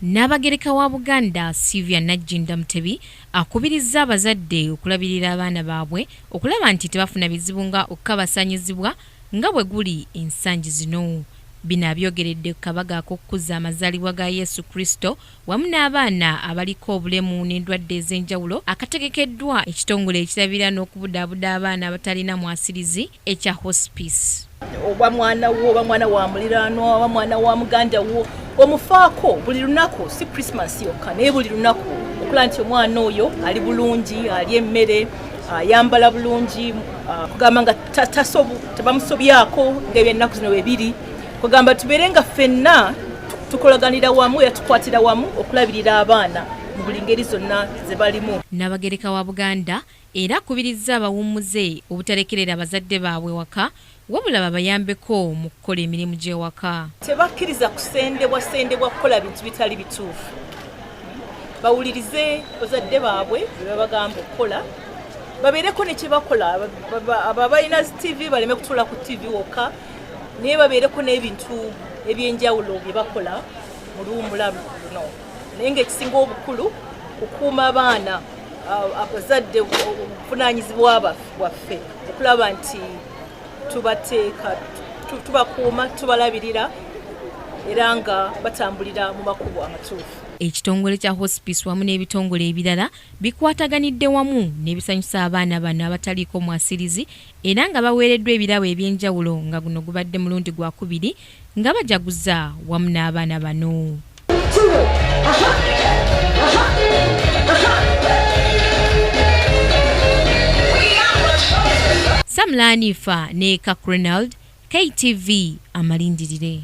Nnabagereka wa Buganda Sylvia Najjinda Mutebi akubirizza abazadde okulabirira abaana baabwe okulaba nti tebafuna bizibu nga okukabasanyizibwa nga bwe guli ensangi zino. Bino abyogeredde ku kabaga ak'okukuza amazaalibwa ga Yesu Kristo wamu n'abaana abaliko obulemu n'endwadde ez'enjawulo akategekeddwa ekitongole ekirabira n'okubudaabuda abaana abatalina mwasirizi ekya Hospice. Oba mwana wo, oba mwana wa muliraanwa, oba mwana wa muganda wo, omufaako buli lunaku, si Christmas yokka naye buli lunaku okulaba nti omwana oyo ali bulungi, ali emmere, ayambala bulungi, kugamba nga tebamusobyako ng'ebyennaku zino bibiri. Kugamba tubeere nga ffenna tukolaganira wamu era tukwatira wamu okulabirira abaana mu buli ngeri zonna ze balimu. Nnabagereka wa Buganda era akubirizza abawummuze obutalekerera abazadde baabwe waka wabula babayambeko mu kukola emirimu gy'ewaka. Tebakkiriza kusendebwa kukola bintu bitali bituufu. Bawulirize bazadde baabwe bye babagamba okukola, babeereko ne kye bakola. Abalina TV baleme kutuula ku TV wokka, naye babeereko n'ebintu eby'enjawulo bye bakola mu luwummula luno. Naye ng'ekisinga obukulu okukuuma abaana, abazadde obuvunaanyizibwa bwaffe okulaba nti tubateeka, tubakuuma, tubalabirira era nga batambulira mu makubo amatuufu. Ekitongole kya Hospice wamu n'ebitongole ebirala bikwataganidde wamu n'ebisanyusa abaana bano abataliiko mwasirizi era nga baweereddwa ebirabo eby'enjawulo nga guno gubadde mulundi gwa kubiri nga bajaguza wamu n'abaana bano. Samlanifa ne Kakrenald, KTV amalindirire.